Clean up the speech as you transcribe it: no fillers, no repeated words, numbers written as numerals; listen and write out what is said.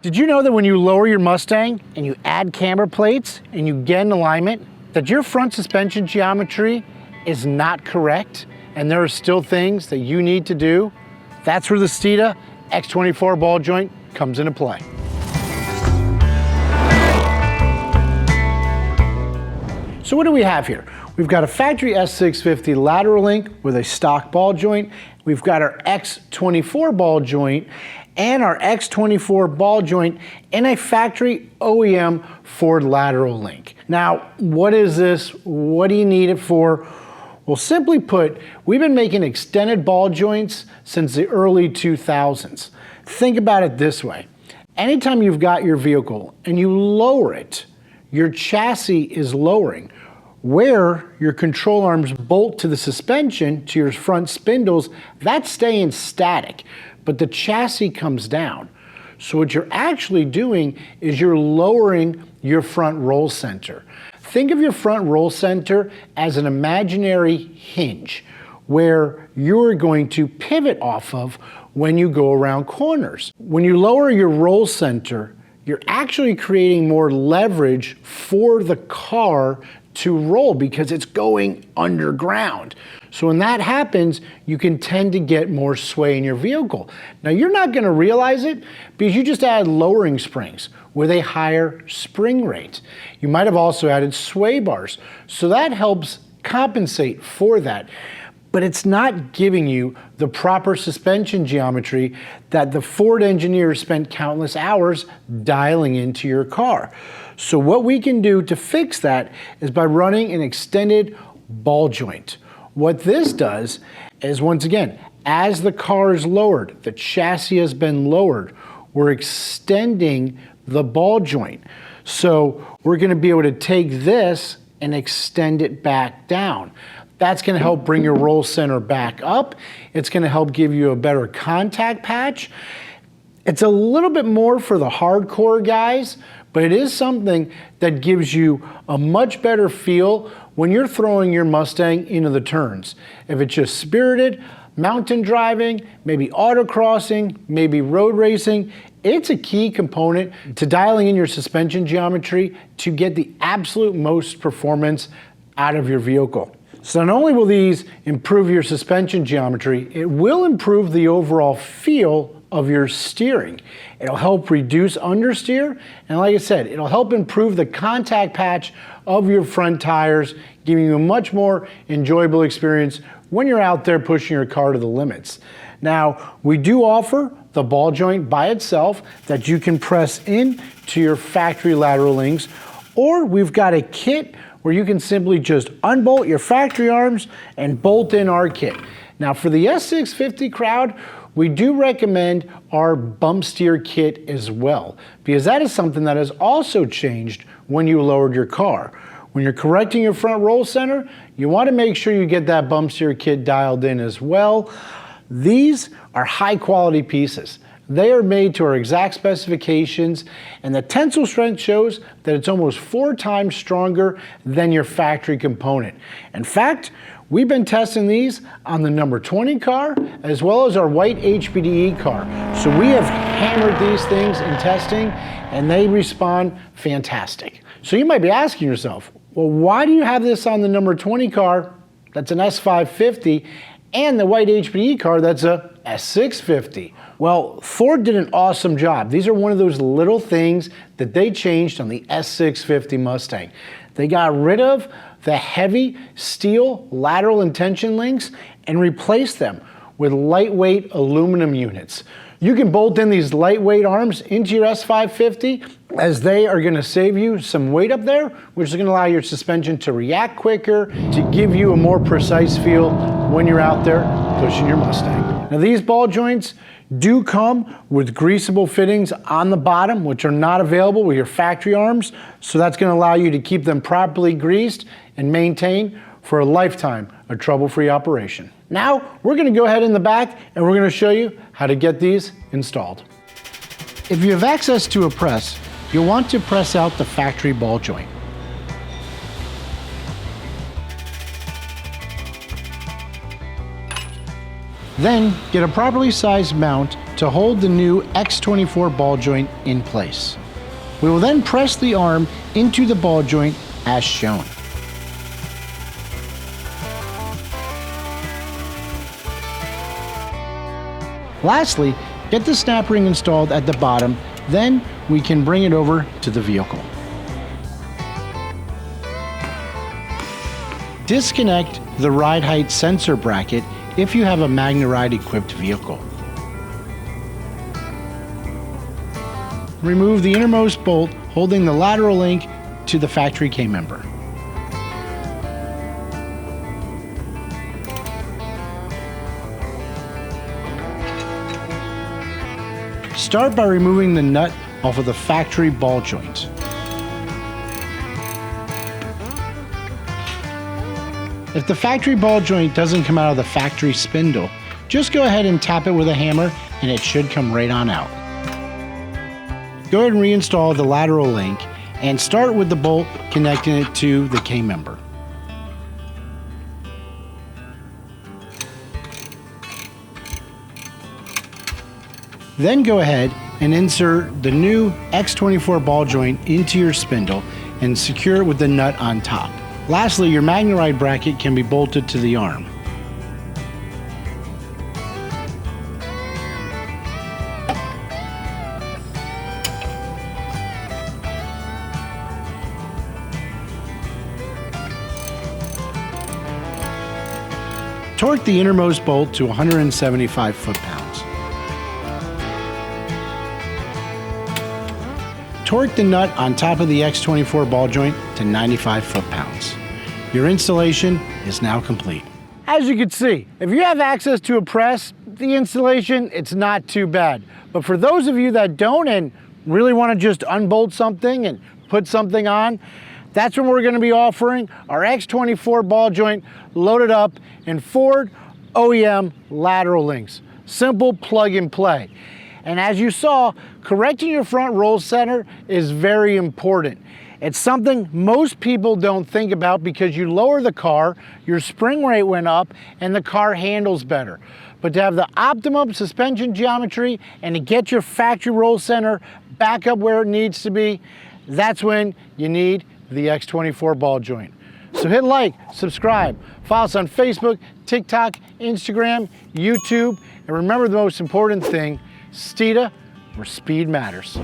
Did you know that when you lower your Mustang and you add camber plates and you get in alignment, that your front suspension geometry is not correct and there are still things that you need to do? That's where the Steeda X24 Ball Joint comes into play. So what do we have here? We've got a factory S650 lateral link with a stock ball joint. We've got our X24 ball joint and our X24 ball joint in a factory OEM Ford lateral link. Now, what is this? What do you need it for? Well, simply put, we've been making extended ball joints since the early 2000s. Think about it this way. Anytime you've got your vehicle and you lower it, your chassis is lowering. Where your control arms bolt to the suspension, to your front spindles, that's staying static, but the chassis comes down. So what you're actually doing is you're lowering your front roll center. Think of your front roll center as an imaginary hinge where you're going to pivot off of when you go around corners. When you lower your roll center, you're actually creating more leverage for the car to roll because it's going underground. So when that happens, you can tend to get more sway in your vehicle. Now you're not gonna realize it because you just added lowering springs with a higher spring rate. You might have also added sway bars. So that helps compensate for that. But it's not giving you the proper suspension geometry that the Ford engineers spent countless hours dialing into your car. So what we can do to fix that is by running an extended ball joint. What this does is, once again, as the car is lowered, the chassis has been lowered, we're extending the ball joint. So we're gonna be able to take this and extend it back down. That's gonna help bring your roll center back up. It's gonna help give you a better contact patch. It's a little bit more for the hardcore guys, but it is something that gives you a much better feel when you're throwing your Mustang into the turns. If it's just spirited, mountain driving, maybe autocrossing, maybe road racing, it's a key component to dialing in your suspension geometry to get the absolute most performance out of your vehicle. So not only will these improve your suspension geometry, it will improve the overall feel of your steering. It'll help reduce understeer, and like I said, it'll help improve the contact patch of your front tires, giving you a much more enjoyable experience when you're out there pushing your car to the limits. Now, we do offer the ball joint by itself that you can press in to your factory lateral links, or we've got a kit where you can simply just unbolt your factory arms and bolt in our kit. Now for the S650 crowd, we do recommend our Bumpsteer kit as well, because that is something that has also changed when you lowered your car. When you're correcting your front roll center, you want to make sure you get that Bumpsteer kit dialed in as well. These are high quality pieces. They are made to our exact specifications, and the tensile strength shows that it's almost 4 times stronger than your factory component. In fact, we've been testing these on the number 20 car as well as our white HPDE car. So we have hammered these things in testing and they respond fantastic. So you might be asking yourself, well, why do you have this on the number 20 car that's an S550 and the white HPDE car that's a S650? Well, Ford did an awesome job. These are one of those little things that they changed on the S650 Mustang. They got rid of the heavy steel lateral and tension links and replaced them with lightweight aluminum units. You can bolt in these lightweight arms into your S550 as they are gonna save you some weight up there, which is gonna allow your suspension to react quicker, to give you a more precise feel when you're out there pushing your Mustang. Now these ball joints do come with greasable fittings on the bottom, which are not available with your factory arms. So that's gonna allow you to keep them properly greased and maintained for a lifetime of trouble-free operation. Now, we're gonna go ahead in the back and we're gonna show you how to get these installed. If you have access to a press, you'll want to press out the factory ball joint. Then, get a properly sized mount to hold the new X24 ball joint in place. We will then press the arm into the ball joint as shown. Lastly, get the snap ring installed at the bottom, then we can bring it over to the vehicle. Disconnect the ride height sensor bracket if you have a MagneRide equipped vehicle. Remove the innermost bolt holding the lateral link to the factory K-member. Start by removing the nut off of the factory ball joint. If the factory ball joint doesn't come out of the factory spindle, just go ahead and tap it with a hammer and it should come right on out. Go ahead and reinstall the lateral link and start with the bolt connecting it to the K-member. Then go ahead and insert the new X24 ball joint into your spindle and secure it with the nut on top. Lastly, your MagneRide bracket can be bolted to the arm. Torque the innermost bolt to 175 foot-pounds. Torque the nut on top of the X24 ball joint to 95 foot-pounds. Your installation is now complete. As you can see, if you have access to a press, the installation, it's not too bad. But for those of you that don't and really want to just unbolt something and put something on, that's when we're going to be offering our X24 ball joint loaded up in Ford OEM lateral links. Simple plug and play. And as you saw, correcting your front roll center is very important. It's something most people don't think about because you lower the car, your spring rate went up, and the car handles better. But to have the optimum suspension geometry and to get your factory roll center back up where it needs to be, that's when you need the X24 ball joint. So hit like, subscribe, follow us on Facebook, TikTok, Instagram, YouTube, and remember the most important thing, Steeda, where speed matters.